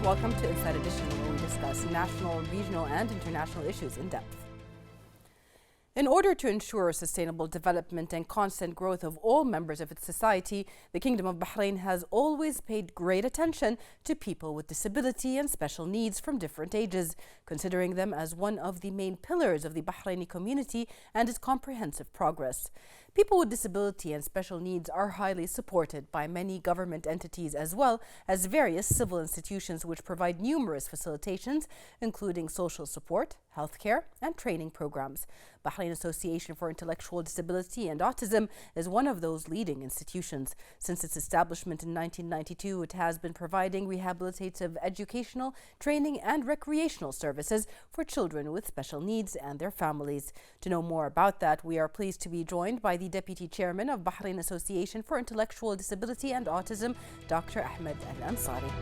welcome to Inside Edition, where we discuss national, regional, and international issues in depth. In order to ensure sustainable development and constant growth of all members of its society, the Kingdom of Bahrain has always paid great attention to people with disability and special needs from different ages, considering them as one of the main pillars of the Bahraini community and its comprehensive progress. People with disability and special needs are highly supported by many government entities as well as various civil institutions which provide numerous facilitations, including social support, healthcare, and training programs. Bahrain Association for Intellectual Disability and Autism is one of those leading institutions. Since its establishment in 1992, it has been providing rehabilitative, educational, training, and recreational services for children with special needs and their families. To know more about that, we are pleased to be joined by the Deputy Chairman of Bahrain Association for Intellectual Disability and Autism, Dr. Ahmed Al Ansari.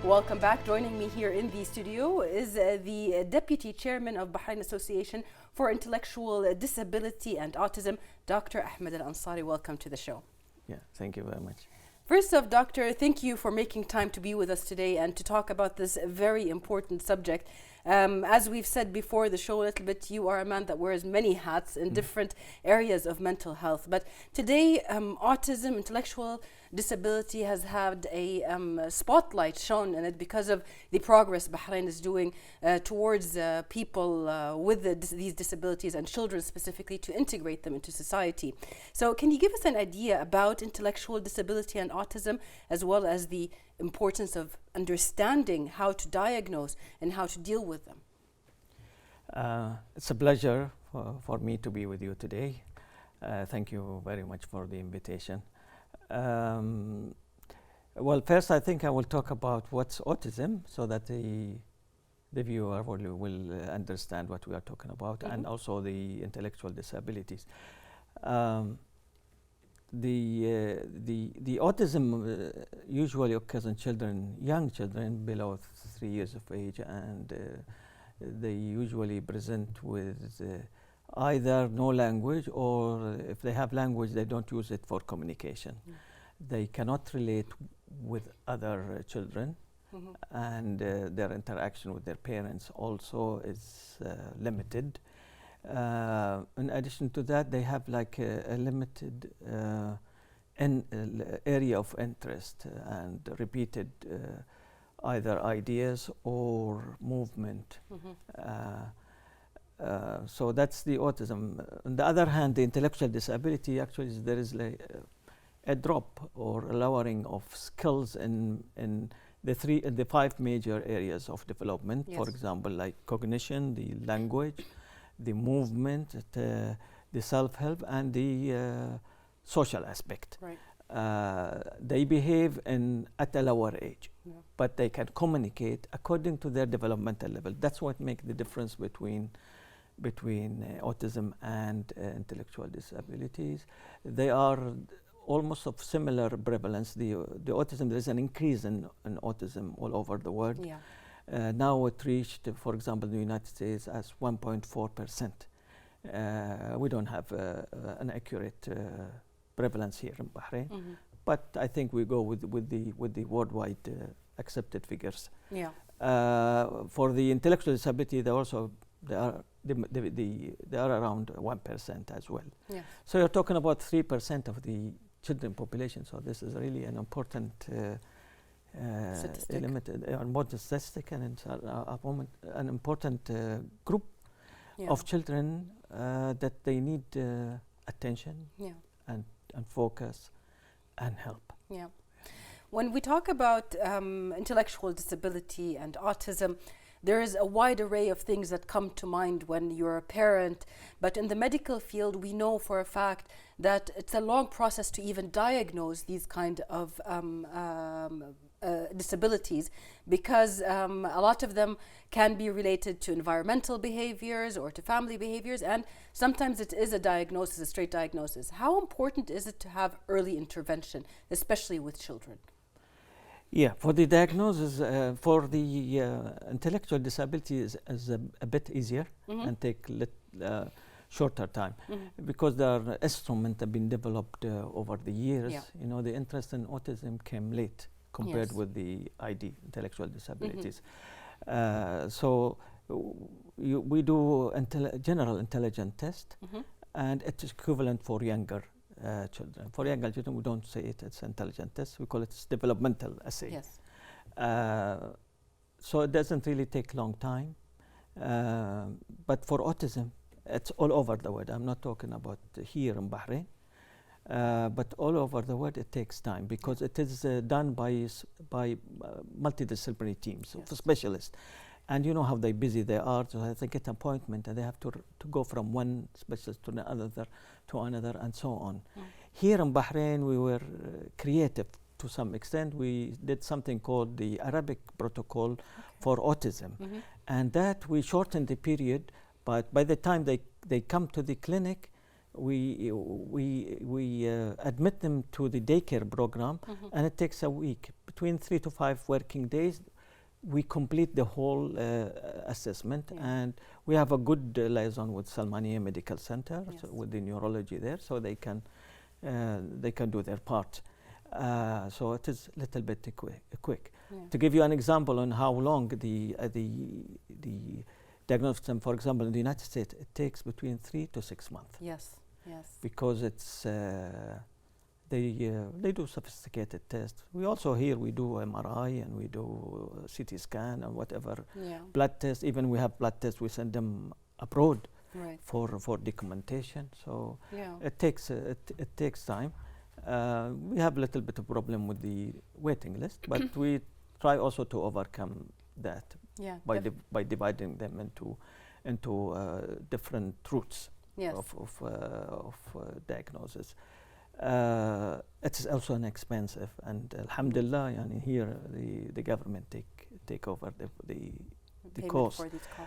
Welcome back. Joining me here in the studio is the Deputy Chairman of Bahrain Association for Intellectual Disability and Autism, Dr. Ahmed Al Ansari. Welcome to the show. Yeah, thank you very much. First off, Doctor, thank you for making time to be with us today and to talk about this very important subject. As we've said before the show a little bit, you are a man that wears many hats in different areas of mental health. But today, autism, intellectual disability has had a spotlight shown in it because of the progress Bahrain is doing towards people with these disabilities and children specifically to integrate them into society. So can you give us an idea about intellectual disability and autism, as well as the importance of understanding how to diagnose and how to deal with them? It's a pleasure for me to be with you today. Thank you very much for the invitation. Well, first I think I will talk about what's autism so that the viewer will understand what we are talking about, and also the intellectual disabilities. The autism usually occurs in children, young children below 3 years of age, and they usually present with either no language, or if they have language, they don't use it for communication. They cannot relate with other children, and their interaction with their parents also is limited. In addition to that, they have like a limited area of interest and repeated either ideas or movement. So that's the autism. On the other hand, the intellectual disability, actually there is like a drop or a lowering of skills in the 5 major areas of development. Yes. For example, like cognition, the language, the movement, the self-help, and the social aspect. Right. They behave at a lower age, but they can communicate according to their developmental level. That's what makes the difference between autism and intellectual disabilities. They are almost of similar prevalence. The autism, there is an increase in autism all over the world. Yeah. Now it reached, for example, the United States as 1.4%. We don't have an accurate prevalence here in Bahrain, but I think we go with the worldwide accepted figures. Yeah. For the intellectual disability, they are around 1% as well. Yeah. So you're talking about 3% of the children population. So this is really an important element, important statistic, and it's an important group of children that they need attention and focus and help. Yeah. When we talk about intellectual disability and autism, there is a wide array of things that come to mind when you're a parent, but in the medical field, we know for a fact that it's a long process to even diagnose these kind of disabilities, because a lot of them can be related to environmental behaviors or to family behaviors, and sometimes it is a diagnosis, a straight diagnosis. How important is it to have early intervention, especially with children? Yeah, for the diagnosis, for the intellectual disability is a bit easier and take shorter time, because there are instruments that have been developed over the years. Yeah. You know, the interest in autism came late compared with the ID, intellectual disabilities. So we do general intelligence test, and it is equivalent for younger children. For younger children, we don't say it's intelligence test. We call it developmental assay. Yes. So it doesn't really take long time. But for autism, it's all over the world. I'm not talking about here in Bahrain. But all over the world, it takes time because it is done by multidisciplinary teams of specialists. And you know how busy they are, so they get an appointment and they have to go from one specialist to another, and so on. Here in Bahrain, we were creative to some extent. We did something called the Arabic protocol for autism, and that we shortened the period. But by the time they come to the clinic, we admit them to the daycare program, and it takes a week, between 3 to 5 working days. We complete the whole assessment, and we have a good liaison with Salmania Medical Center, so with the neurology there, so they can do their part. So it is a little bit quick. To give you an example on how long the diagnosis, for example, in the United States, it takes between 3 to 6 months. Yes. Because it's they do sophisticated tests. We also here we do MRI and we do CT scan and whatever blood tests. Even we have blood tests. We send them abroad for documentation. So it takes time. We have a little bit of problem with the waiting list, but we try also to overcome that by dividing them into different routes of diagnosis. It is also inexpensive, and alhamdulillah, here the government take over the cost.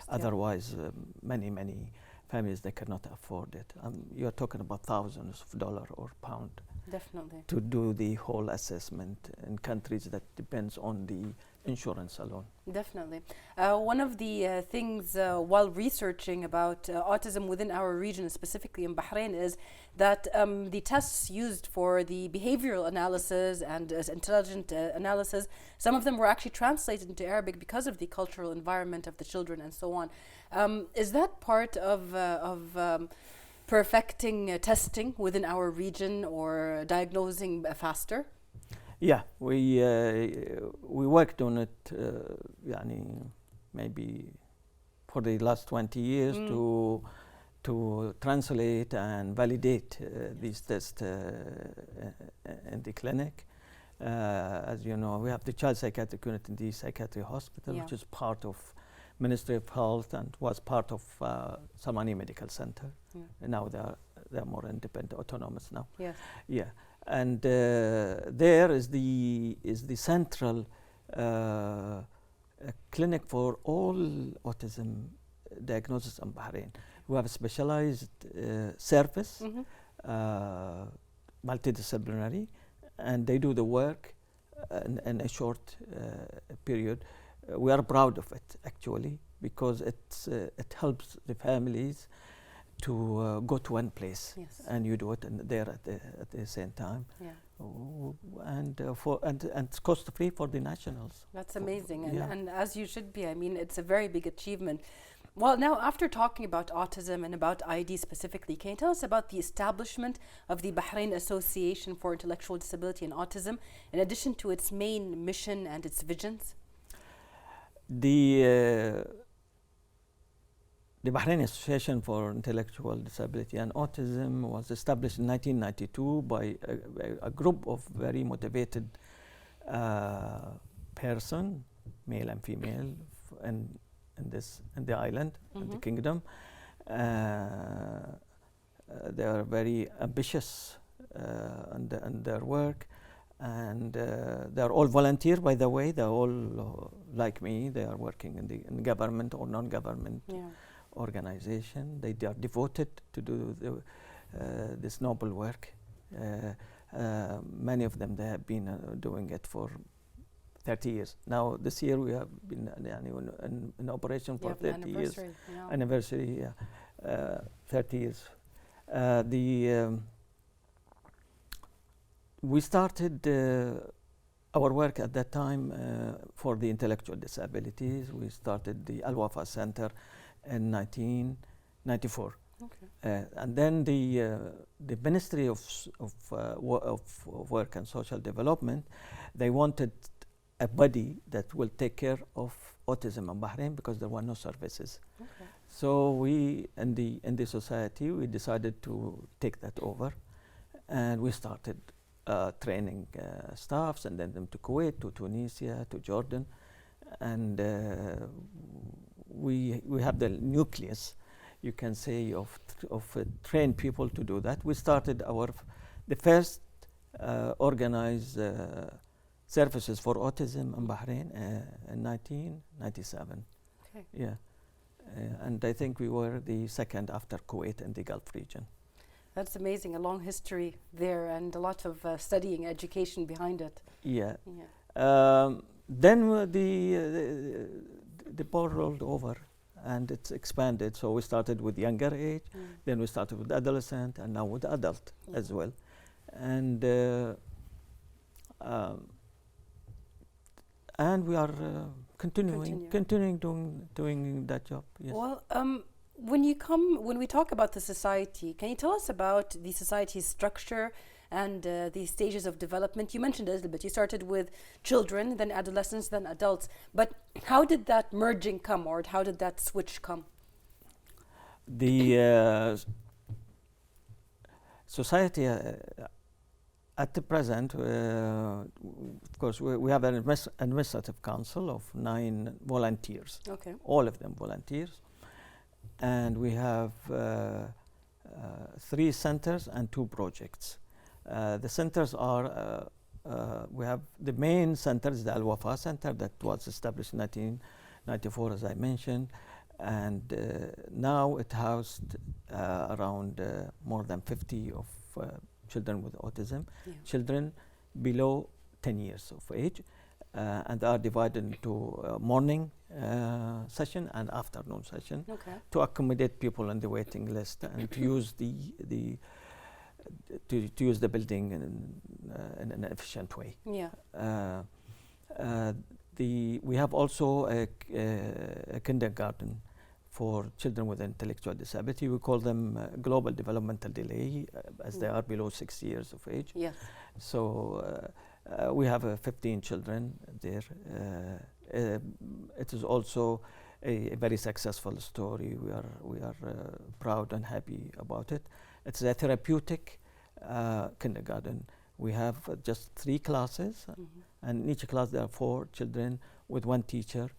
Otherwise, many families, they cannot afford it. You are talking about thousands of dollars or pound. Definitely. To do the whole assessment in countries that depends on the insurance alone. Definitely. One of the things while researching about autism within our region, specifically in Bahrain, is that the tests used for the behavioral analysis and intelligent analysis, some of them were actually translated into Arabic because of the cultural environment of the children and so on. Is that part of perfecting testing within our region or diagnosing faster? Yeah, we worked on it maybe for the last 20 years to translate and validate these tests in the clinic. As you know, we have the child psychiatric unit in the psychiatry hospital, which is part of Ministry of Health and was part of Salmania Medical Center. And now they're more independent, autonomous now. Yes. Yeah. And there is the central clinic for all autism diagnosis in Bahrain. We have a specialized service, multidisciplinary, and they do the work in a short period. We are proud of it, actually, because it helps the families to go to one place, and you do it there at the same time, and it's cost free for the nationals. That's amazing, and as you should be. I mean, it's a very big achievement. Well, now after talking about autism and about ID specifically, can you tell us about the establishment of the Bahrain Association for Intellectual Disability and Autism, in addition to its main mission and its visions? The Bahrain Association for Intellectual Disability and Autism was established in 1992 by a group of very motivated person, male and female, in the island, in the kingdom. They are very ambitious in their work, and they are all volunteer, by the way. They're all like me. They are working in government or non-government organization. They are devoted to do this noble work. Many of them, they have been doing it for 30 years. Now this year we have been in operation for 30 years. Anniversary, 30 years. We started our work at that time for the intellectual disabilities, we started the Al Wafa Center in 1994. Okay. And then the Ministry of Work and Social Development, they wanted a body that will take care of autism in Bahrain because there were no services. Okay. So we, in the society, we decided to take that over, and we started training staffs, and then them to Kuwait, to Tunisia, to Jordan, and we have the nucleus, you can say, of trained people to do that. We started the first organized services for autism in Bahrain in 1997. Okay. Yeah, and I think we were the second after Kuwait in the Gulf region. That's amazing, a long history there and a lot of studying, education behind it. Yeah. Yeah. Then the ball rolled over and it's expanded. So we started with younger age, then we started with adolescent, and now with adult as well. And we are continuing doing that job. Yes. Well, when we talk about the society, can you tell us about the society's structure and the stages of development? You mentioned a little bit. You started with children, then adolescents, then adults. But how did that merging come, or how did that switch come? The society at the present, of course, we have an administrative council of 9 volunteers. Okay. All of them volunteers. And we have 3 centers and 2 projects. The centers are, we have the main center is the Al Wafa Center that was established in 1994, as I mentioned. And now it housed around more than 50 of children with autism, children below 10 years of age, and are divided into morning session and afternoon session to accommodate people on the waiting list and to use to use the building in an efficient way. Yeah. We have also a kindergarten for children with intellectual disability. We call them global developmental delay, as they are below 6 years of age. Yes. So we have 15 children there. It is also a very successful story. We are proud and happy about it. It's a therapeutic kindergarten. We have just 3 classes, and in each class there are 4 children with 1 teacher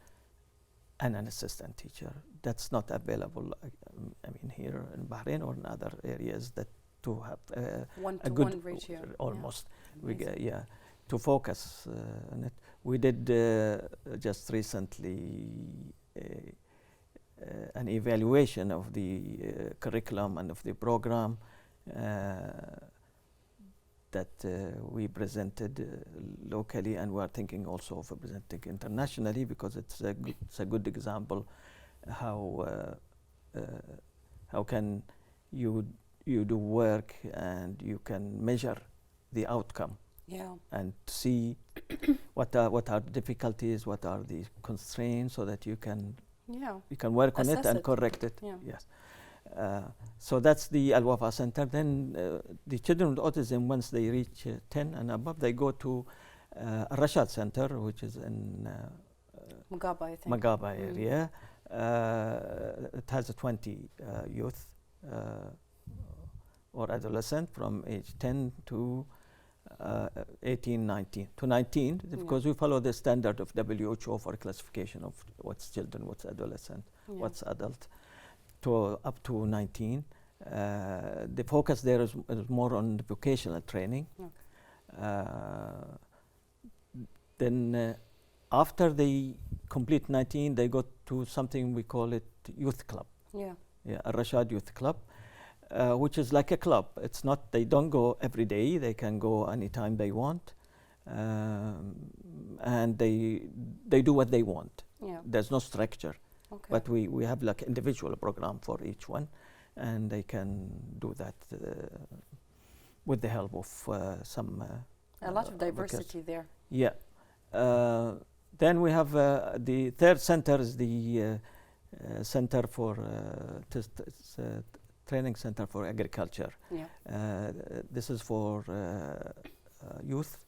and an assistant teacher. That's not available, I mean, here in Bahrain or in other areas that to have a good ratio. Almost. Yeah. To focus on it. We did just recently an evaluation of the curriculum and of the program that we presented locally, and we are thinking also of presenting internationally, because it's a good example how can you do work and you can measure the outcome. Yeah. And see what are the difficulties, what are the constraints, so that you can work on it and correct it. Yeah. Yes. So that's the Al Wafa Center. Then the children with autism, once they reach 10 and above, they go to Al Rashad Center, which is in Magaba, I think. Magaba area. It has 20 youth or adolescent from age 10 to 18, 19 to 19, because we follow the standard of WHO for classification of what's children, what's adolescent, what's adult, to up to 19. The focus there is more on the vocational training. Then after they complete 19, they go to something we call it youth club. Yeah. Al Rashad Youth Club. Which is like a club. It's not, they don't go every day, they can go anytime they want, and they do what they want. Yeah. There's no structure, but we have like individual program for each one, and they can do that with the help of some a lot of diversity there. Yeah. Then we have the third center is the Center for Training Center for Agriculture. Yeah. This is for youth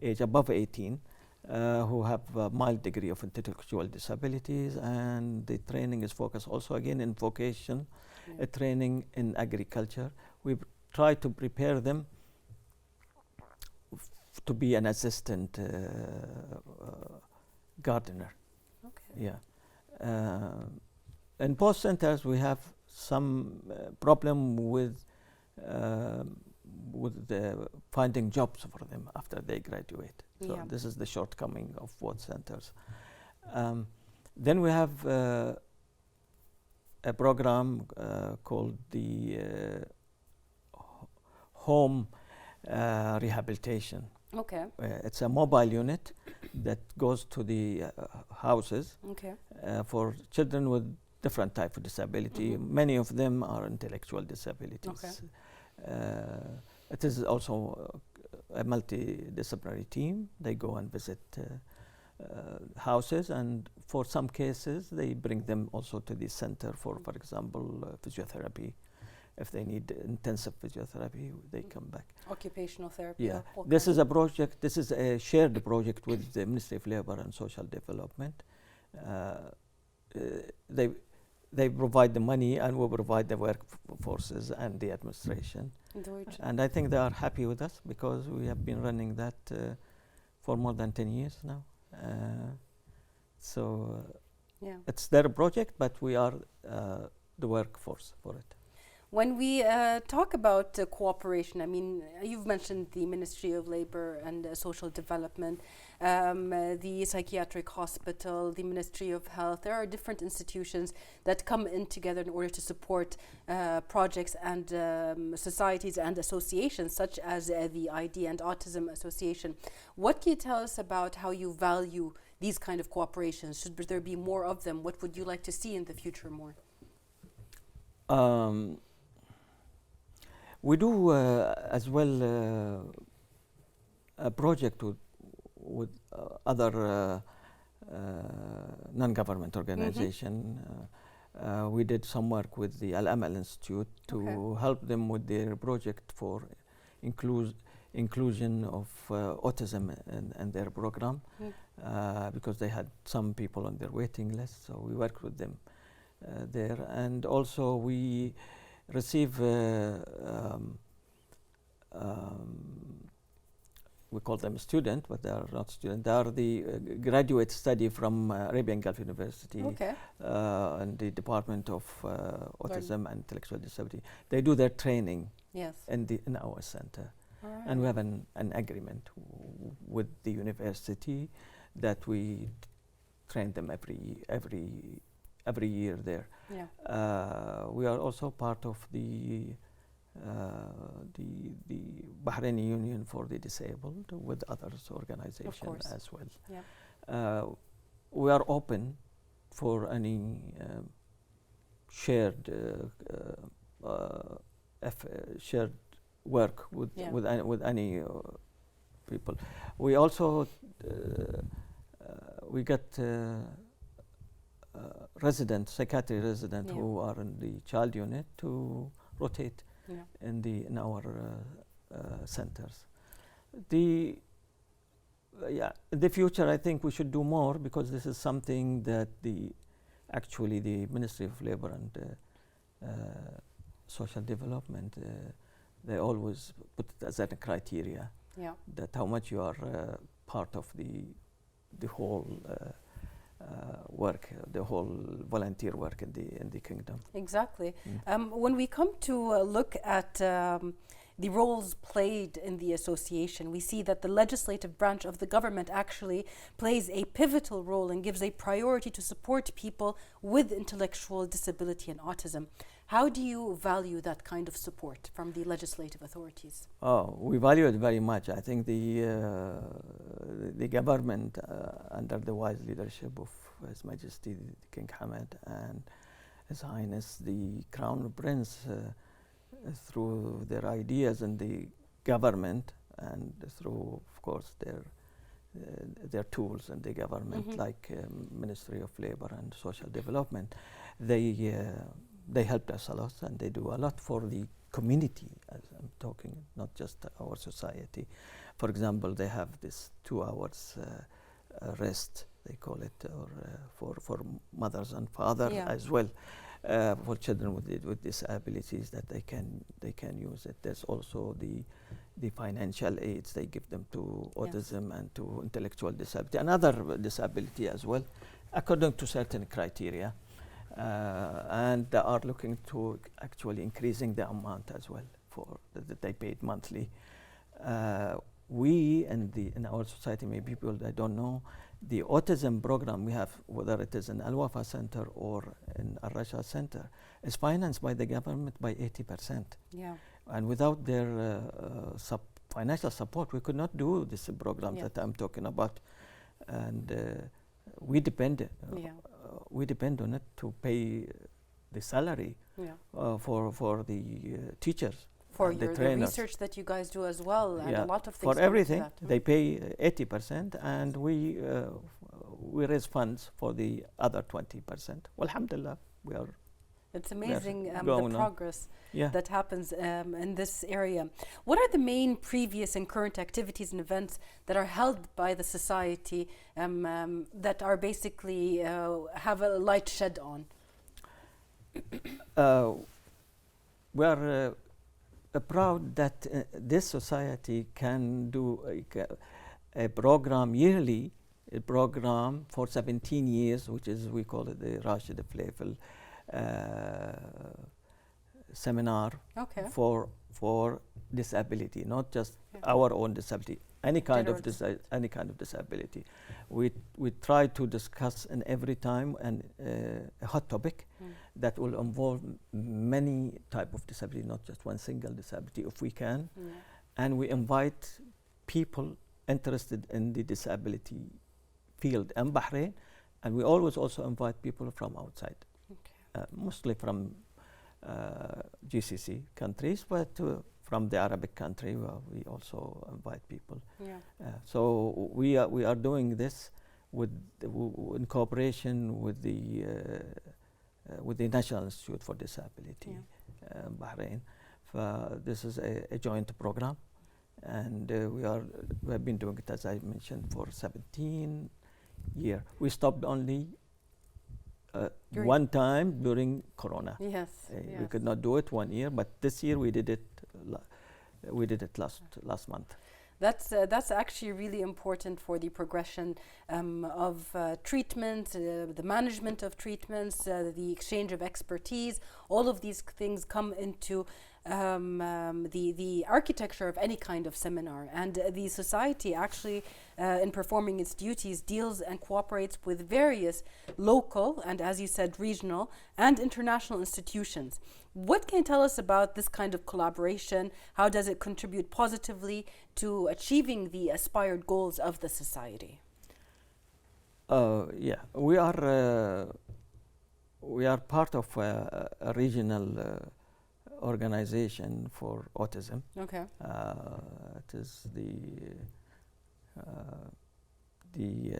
age above 18 who have a mild degree of intellectual disabilities, and the training is focused also again in vocation, training in agriculture. We try to prepare them to be an assistant gardener. Okay. Yeah. In both centers, we have some problem with finding jobs for them after they graduate. So this is the shortcoming of both centers. Then we have a program called the home rehabilitation. Okay. It's a mobile unit that goes to the houses for children with different type of disability. Many of them are intellectual disabilities. It is also a multidisciplinary team. They go and visit houses, and for some cases they bring them also to the center for example, physiotherapy. If they need intensive physiotherapy, they come back. Occupational therapy. Yeah, this is a project. This is a shared project with the Ministry of Labor and Social Development. They provide the money, and we provide the workforces and the administration. And I think they are happy with us because we have been running that for more than 10 years now. It's their project, but we are the workforce for it. When we talk about cooperation, I mean, you've mentioned the Ministry of Labor and Social Development, the psychiatric hospital, the Ministry of Health. There are different institutions that come in together in order to support projects and societies and associations such as the ID and Autism Association. What can you tell us about how you value these kind of cooperations? Should there be more of them? What would you like to see in the future more? We do as well a project with other non-government organization. We did some work with the Al Amal Institute to help them with their project for inclusion of autism in their program because they had some people on their waiting list. So we worked with them there, and also we receive we call them student, but they are not student. They are the graduate study from Arabian Gulf University and the Department of Autism and Intellectual Disability. They do their training in our center. And we have an agreement with the university that we train them every year there. We are also part of the Bahraini Union for the Disabled with others organizations as well. We are open for any shared work with any people. We also we got psychiatry resident who are in the child unit to rotate in our centers. In the future, I think we should do more because this is something that actually the Ministry of Labor and Social Development they always put it as a criteria that how much you are part of the whole work, the whole volunteer work in the kingdom. Exactly. When we come to look at the roles played in the association, we see that the legislative branch of the government actually plays a pivotal role and gives a priority to support people with intellectual disability and autism. How do you value that kind of support from the legislative authorities? We value it very much. I think the government, under the wise leadership of His Majesty King Hamad and His Highness the Crown Prince, through their ideas in the government and through, of course, their their tools in the government, like Ministry of Labor and Social Development. They helped us a lot, and they do a lot for the community, as I'm talking, not just our society. For example, they have this 2 hours rest, they call it, or for mothers and fathers as well, for children with disabilities, that they can use it. There's also the financial aids they give them to autism and to intellectual disability and other disability as well, according to certain criteria. And they are looking to actually increasing the amount as well for that they paid monthly. We in our society, maybe people that don't know, the autism program we have, whether it is in Al Wafa Center or in Al Rasha Center, is financed by the government by 80%. Yeah. And without their financial support, we could not do this program that I'm talking about. And we depend on it to pay the salary for the teachers. For the research that you guys do as well, and a lot of things. For everything, they pay 80%, and we raise funds for the other 20%. Well, alhamdulillah, we are. It's amazing the progress that happens in this area. What are the main previous and current activities and events that are held by the society that are basically have a light shed on? We are proud that this society can do a program yearly, a program for 17 years, which is, we call it the Rashid Flavel seminar for disability, not just our own disability, any kind of disability. We try to discuss in every time a hot topic that will involve many type of disability, not just one single disability, if we can. And we invite people interested in the disability field in Bahrain, and we always also invite people from outside. Mostly from GCC countries, but from the Arabic country, we also invite people. So we are doing this in cooperation with the National Institute for Disability in Bahrain. This is a joint program, and we have been doing it, as I mentioned, for 17 years. We stopped only one time during Corona. We could not do it 1 year, but this year we did it. We did it last month. That's actually really important for the progression of treatment, the management of treatments, the exchange of expertise. All of these things come into the architecture of any kind of seminar, and the society actually in performing its duties deals and cooperates with various local and, as you said, regional and international institutions. What can you tell us about this kind of collaboration? How does it contribute positively to achieving the aspired goals of the society? We are part of a regional organization for autism. It is the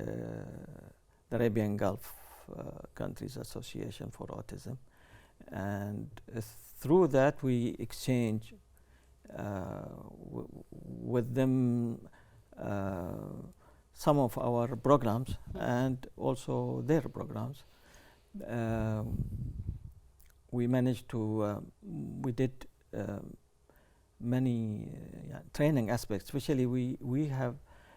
Arabian Gulf Countries Association for Autism, and through that we exchange with them some of our programs and also their programs. We managed to we did many training aspects. Especially we have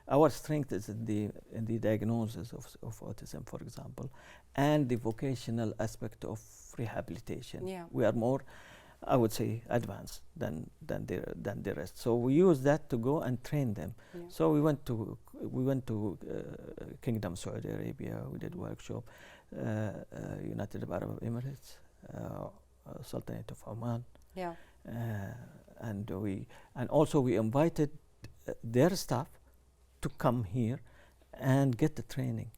our strength is in the diagnosis of autism, for example, and the vocational aspect of rehabilitation. We are more, I would say, advanced than the rest. So we use that to go and train them. So we went to Kingdom Saudi Arabia. We did workshop, United Arab Emirates, Sultanate of Oman, and also we invited their staff to come here and get the training.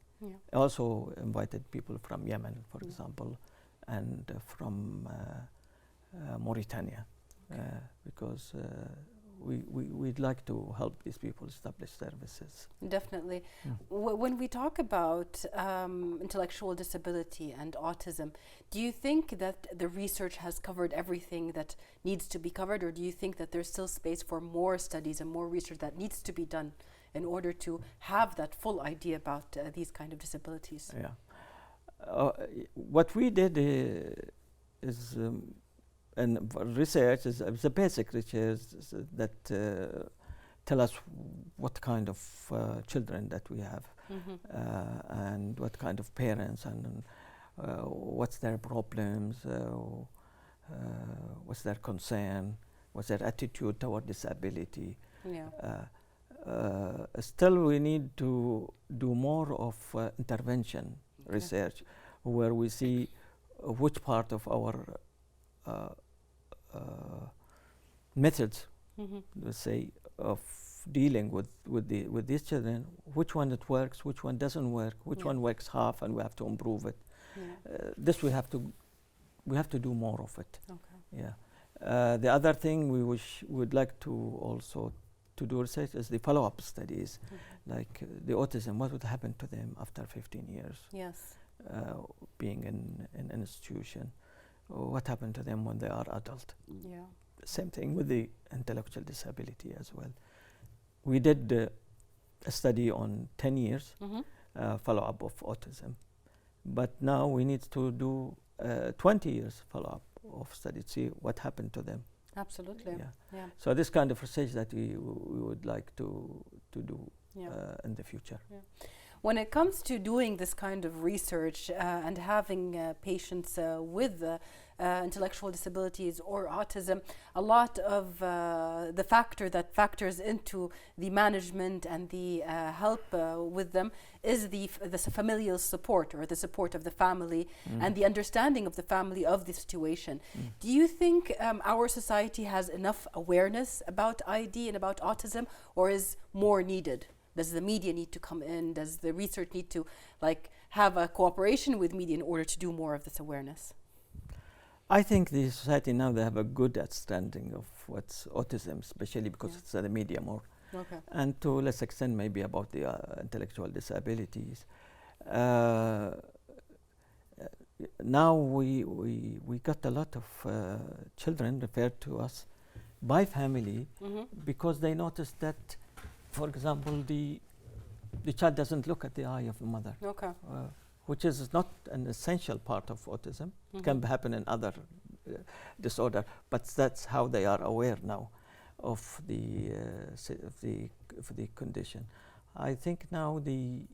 Also invited people from Yemen, for example, and from Mauritania, because we'd like to help these people establish services. Definitely. When we talk about intellectual disability and autism, do you think that the research has covered everything that needs to be covered, or do you think that there's still space for more studies and more research that needs to be done in order to have that full idea about these kind of disabilities? Yeah. What we did is and research is the basic research that tell us what kind of children that we have, and what kind of parents, and what's their problems, what's their concern, what's their attitude toward disability. Yeah. Still, we need to do more of intervention research, where we see which part of our methods, let's say, of dealing with these children, which one it works, which one doesn't work, which one works half, and we have to improve it. This we have to do more of it. Okay. Yeah. The other thing would like to also to do research is the follow-up studies, like the autism. What would happen to them after 15 years? Yes. Being in an institution. What happened to them when they are adult? Yeah. Same thing with the intellectual disability as well. We did a study on 10 years follow-up of autism, but now we need to do 20 years follow-up of study to see what happened to them. Absolutely. Yeah. So this kind of research that we would like to do in the future. Yeah. When it comes to doing this kind of research and having patients with intellectual disabilities or autism, a lot of the factor that factors into the management and the help with them is the familial support, or the support of the family and the understanding of the family of the situation. Do you think our society has enough awareness about ID and about autism, or is more needed? Does the media need to come in? Does the research need to have a cooperation with media in order to do more of this awareness? I think the society now, they have a good understanding of what's autism, especially because it's the media more. Okay. And to less extent maybe about the intellectual disabilities. Now we got a lot of children referred to us by family because they noticed that, for example, the child doesn't look at the eye of the mother. Okay. Which is not an essential part of autism. It can happen in other disorder, but that's how they are aware now of the condition. I think now the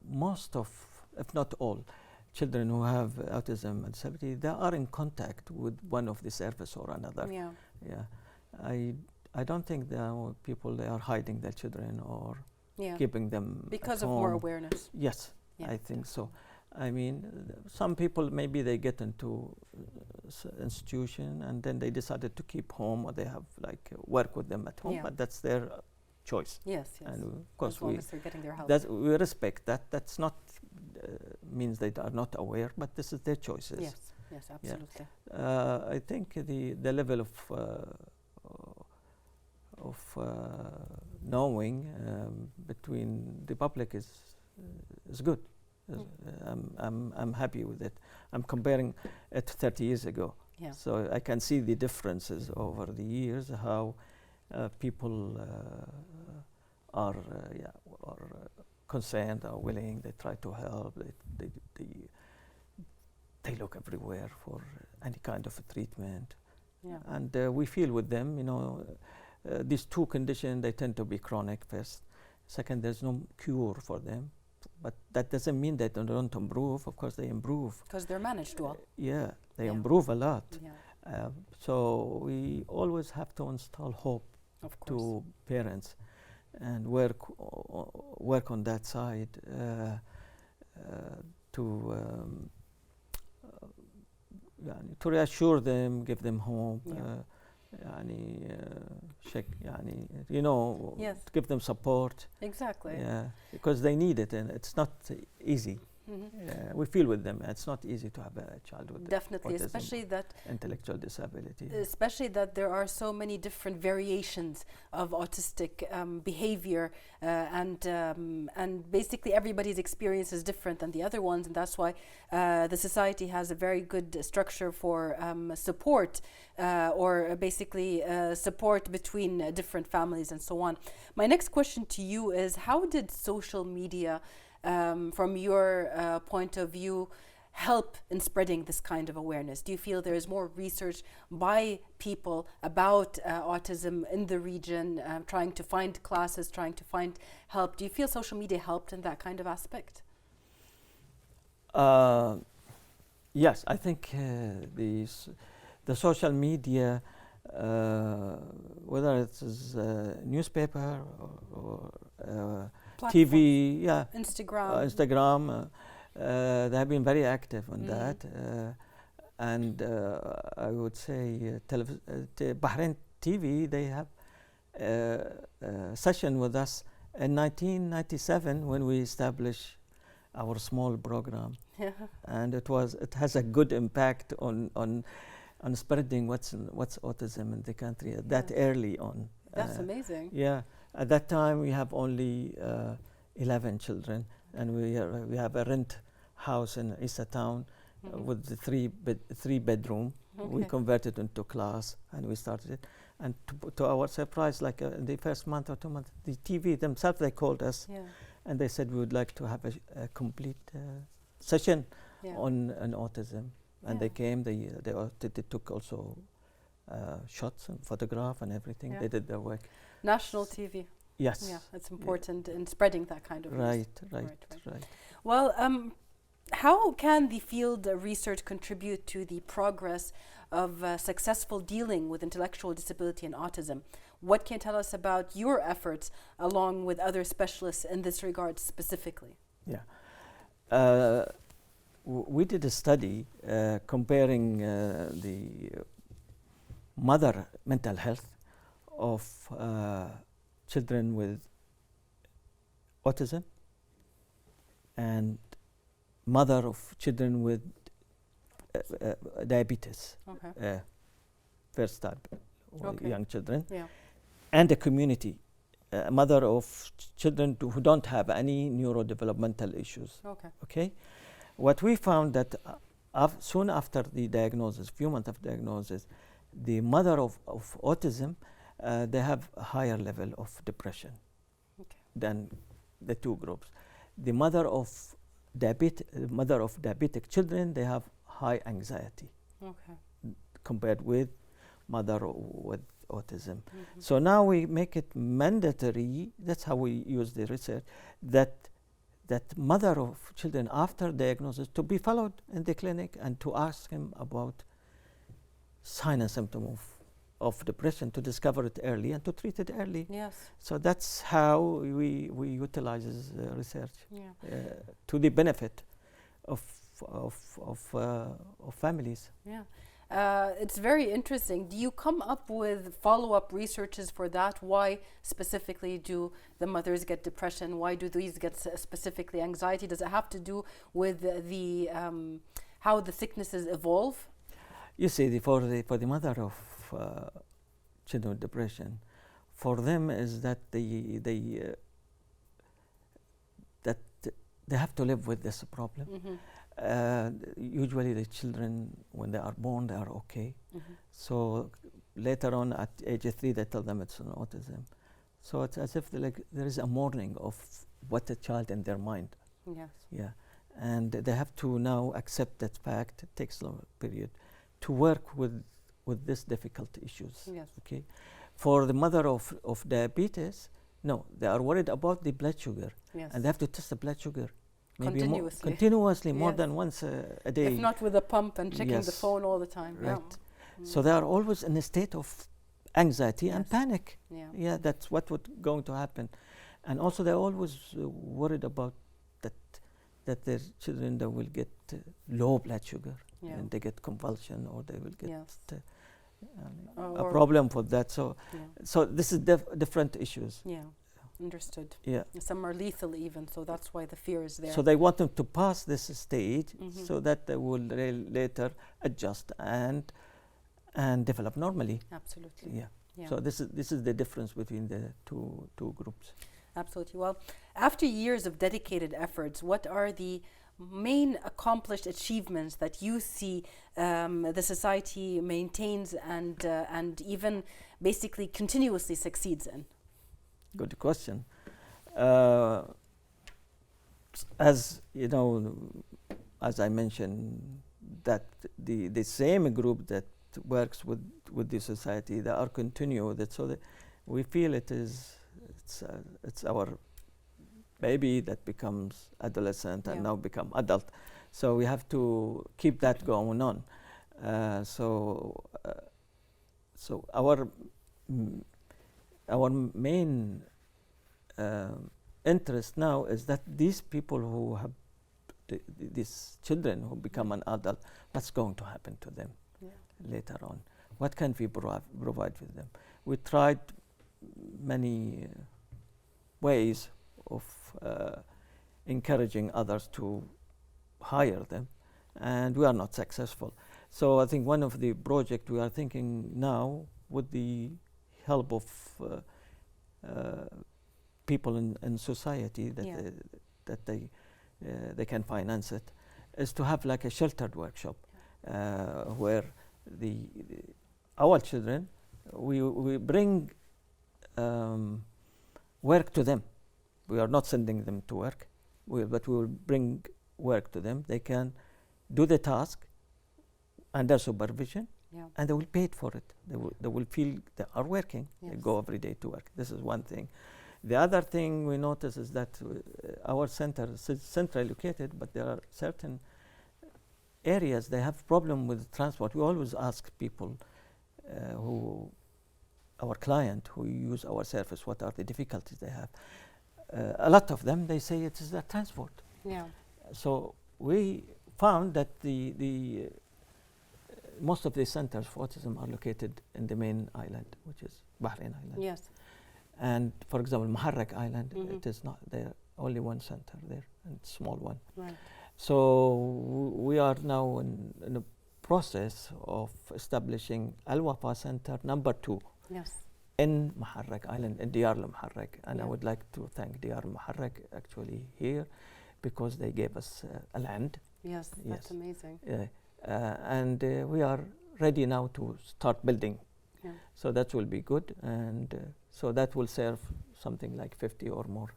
most of, if not all, children who have autism and disability, they are in contact with one of the service or another. Yeah. Yeah. I don't think there are people, they are hiding their children or keeping them because at of home. more awareness. Yes, I think so. I mean, some people maybe they get into institution and then they decided to keep home, or they have work with them at home, but that's their choice. Yes. And of course as long as they're getting their help. we respect that. That's not means they are not aware, but this is their choices. Yes, absolutely. I think the level of knowing between the public is good. I'm happy with it. I'm comparing it 30 years ago. So I can see the differences over the years, how people are concerned, are willing, they try to help, they look everywhere for any kind of a treatment. And we feel with them, these two conditions, they tend to be chronic first. Second, there's no cure for them. But that doesn't mean that they don't improve. Of course, they improve. Because they're managed well. They improve a lot. Yeah. So we always have to install hope to parents and work on that side to reassure them, give them hope. Yes. give them support. Exactly. Because they need it, and it's not easy. We feel with them. It's not easy to have a child with definitely, autism, especially that intellectual disability. Especially that there are so many different variations of autistic behavior, and basically everybody's experience is different than the other ones, and that's why the society has a very good structure for support, or basically support between different families and so on. My next question to you is, how did social media, from your point of view, help in spreading this kind of awareness? Do you feel there is more research by people about autism in the region, trying to find classes, trying to find help? Do you feel social media helped in that kind of aspect? Yes, I think the social media, whether it is newspaper or TV, Instagram, they have been very active on that, and I would say Bahrain TV, they have a session with us in 1997 when we established our small program, and it has a good impact on spreading what's autism in the country that early on. That's amazing. Yeah, at that time we have only 11 children, and we have a rent house in Issa town with the three bedroom. We converted into class and we started it. And to our surprise, like in the first month or 2 months, the TV themselves, they called us and they said we would like to have a complete session on autism. And they came, they took also shots and photograph and everything. They did their work. National TV. Yes. Yeah, it's important in spreading that kind of news. Right. Well, how can the field research contribute to the progress of successful dealing with intellectual disability and autism? What can you tell us about your efforts along with other specialists in this regard specifically? Yeah. We did a study comparing the mother mental health of children with autism and mother of children with diabetes, first type, young children, and the community, mother of children who don't have any neurodevelopmental issues. Okay. What we found that soon after the diagnosis, few months of diagnosis, the mother of autism, they have a higher level of depression than the two groups. The mother of diabetic children, they have high anxiety compared with mother with autism. So now we make it mandatory, that's how we use the research, that mother of children after diagnosis to be followed in the clinic and to ask him about sign and symptom of depression, to discover it early and to treat it early. Yes. So that's how we utilize research to the benefit of families. Yeah. It's very interesting. Do you come up with follow-up researches for that? Why specifically do the mothers get depression? Why do these get specifically anxiety? Does it have to do with the how the sicknesses evolve? You see, for the mother of children with depression, for them is that they have to live with this problem. Usually the children, when they are born, they are okay. So later on at age 3, they tell them it's an autism. So it's as if there is a mourning of what a child in their mind. Yes. Yeah. And they have to now accept that fact. It takes a long period to work with these difficult issues. Yes. Okay. For the mother of diabetes, no, they are worried about the blood sugar. Yes. And they have to test the blood sugar. Maybe continuously, more than once a day. If not with a pump and checking the phone all the time. Right. So they are always in a state of anxiety and panic. Yeah, that's what would going to happen. And also they're always worried about that their children they will get low blood sugar and they get convulsion or they will get a problem for that. So this is different issues. Yeah. Understood. Yeah. Some are lethal even, so that's why the fear is there. So they want them to pass this stage so Mm-hmm. that they will later adjust and develop normally. Absolutely. Yeah. Yeah. So this is the difference between the two groups. Absolutely. Well, after years of dedicated efforts, what are the main accomplished achievements that you see the society maintains and even basically continuously succeeds in? Good question. As you know, as I mentioned, that the same group that works with the society, they are continue with it. So that we feel it's our baby that becomes adolescent and now become adult. So we have to keep that going on. So our main interest now is that these people who have these children who become an adult, what's going to happen to them later on? What can we provide with them? We tried many ways of encouraging others to hire them, and we are not successful. So I think one of the projects we are thinking now, with the help of people in society that they can finance it, is to have like a sheltered workshop where our children, we bring work to them. We are not sending them to work, but we will bring work to them. They can do the task under supervision, and they will pay it for it. They will feel they are working. They go every day to work. This is one thing. The other thing we notice is that our center is centrally located, but there are certain areas they have problem with transport. We always ask people our client who use our service, what are the difficulties they have. A lot of them, they say it is the transport. Yeah. So we found that the most of the centers for autism are located in the main island, which is Bahrain Island. Yes. And for example, Muharraq Island, it is not there. Only one center there, and small one. Right. So we are now in a process of establishing Al Wafa Center number 2. Yes. In Muharraq Island, in Diyar al-Muharraq. And I would like to thank Diyar al-Muharraq actually here, because they gave us land. Yes, that's amazing. And we are ready now to start building. Yeah. So that will be good, and so that will serve something like 50 or more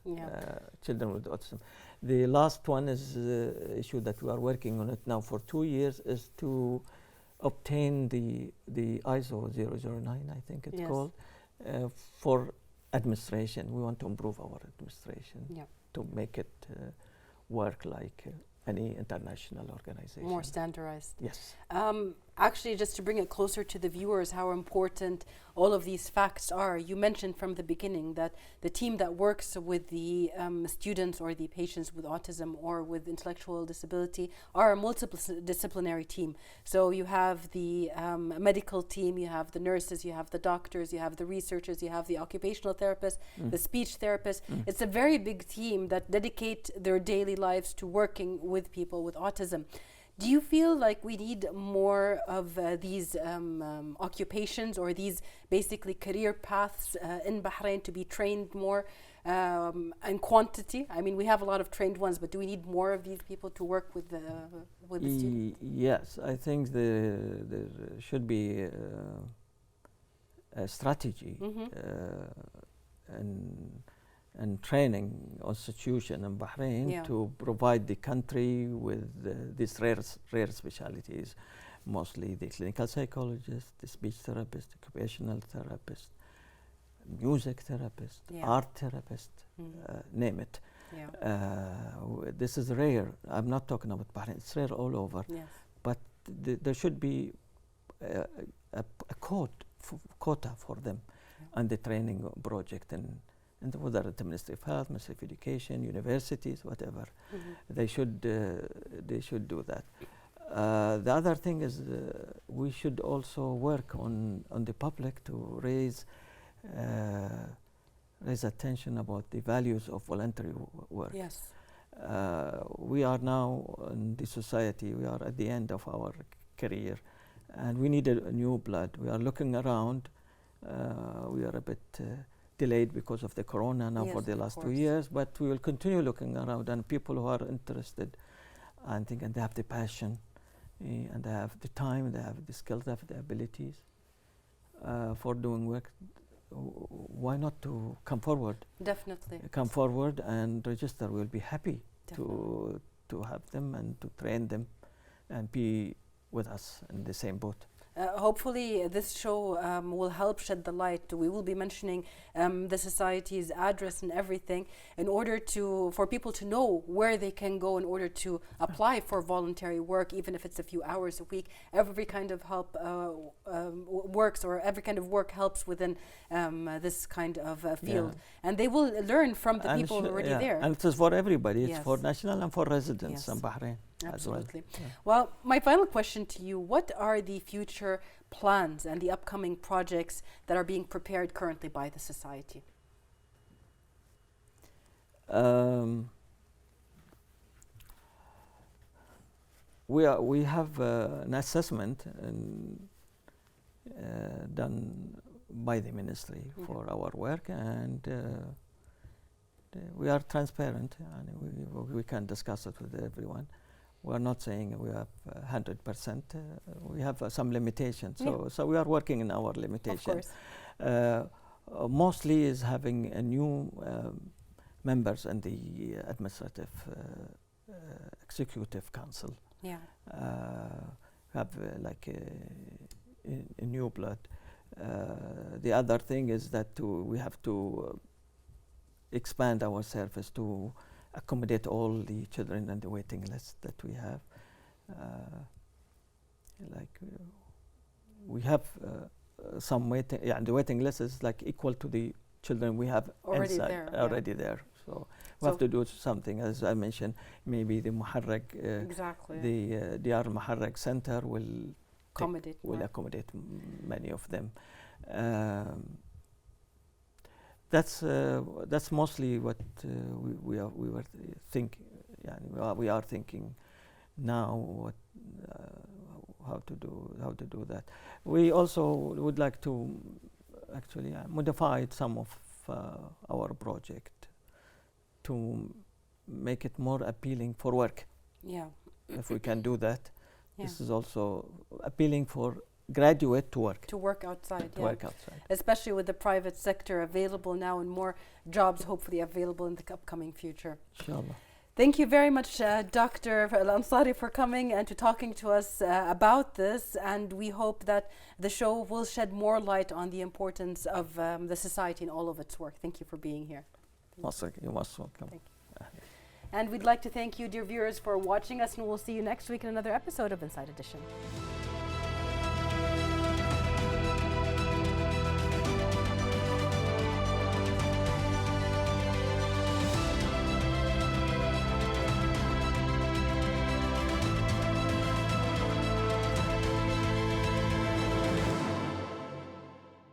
children with autism. The last one is issue that we are working on it now for 2 years, is to obtain the ISO 009, I think it's called, for administration. We want to improve our administration to make it work like any international organization. More standardized. Yes. Actually, just to bring it closer to the viewers, how important all of these facts are. You mentioned from the beginning that the team that works with the students or the patients with autism or with intellectual disability are a multidisciplinary team. So you have the medical team, you have the nurses, you have the doctors, you have the researchers, you have the occupational therapists, the speech therapists. It's a very big team that dedicate their daily lives to working with people with autism. Do you feel like we need more of these occupations or these basically career paths in Bahrain to be trained more in quantity? I mean, we have a lot of trained ones, but do we need more of these people to work with the students? Yes, I think there should be a strategy and training institution in Bahrain to provide the country with these rare specialities, mostly the clinical psychologist, the speech therapist, occupational therapist, music therapist, art therapist, name it. This is rare. I'm not talking about Bahrain. It's rare all over. Yes. But there should be a quota for them and the training project, and whether it's Ministry of Health, Ministry of Education, universities, whatever, they should do that. The other thing is we should also work on the public to raise raise attention about the values of voluntary work. Yes. We are now in the society, we are at the end of our career, and we need a new blood. We are looking around. We are a bit delayed because of the corona now for the last 2 years, but we will continue looking around, and people who are interested and think, and they have the passion, and they have the time, they have the skills, they have the abilities for doing work. Why not to come forward? Definitely. Come forward and register. We'll be happy to have them and to train them and be with us in the same boat. Hopefully this show will help shed the light. We will be mentioning the society's address and everything in order for people to know where they can go in order to apply for voluntary work, even if it's a few hours a week. Every kind of help works, or every kind of work helps within this kind of field. And they will learn from the people already there. And it is for everybody. It's for national and for residents in Bahrain. Absolutely. Well, my final question to you, what are the future plans and the upcoming projects that are being prepared currently by the society? We have an assessment done by the ministry for our work, and we are transparent, and we can discuss it with everyone. We are not saying we have 100%. We have some limitations, so we are working in our limitations. Mostly is having a new members in the administrative executive council. Have like a new blood. The other thing is that we have to expand our service to accommodate all the children on the waiting list that we have. We have some waiting. Yeah, the waiting list is like equal to the children we have already there. So we have to do something, as I mentioned. Maybe the Muharraq, the Diyar Muharraq Center will accommodate many of them. That's mostly what we were thinking. We are thinking now how to do that. We also would like to actually modify some of our project to make it more appealing for work. If we can do that, this is also appealing for graduate to work outside, especially with the private sector available now and more jobs hopefully available in the upcoming future. Inshallah. Thank you very much, Dr. Al Ansari, for coming and to talking to us about this, and we hope that the show will shed more light on the importance of the society and all of its work. Thank you for being here. You're most welcome. Thank you. And we'd like to thank you, dear viewers, for watching us, and we'll see you next week in another episode of Inside Edition.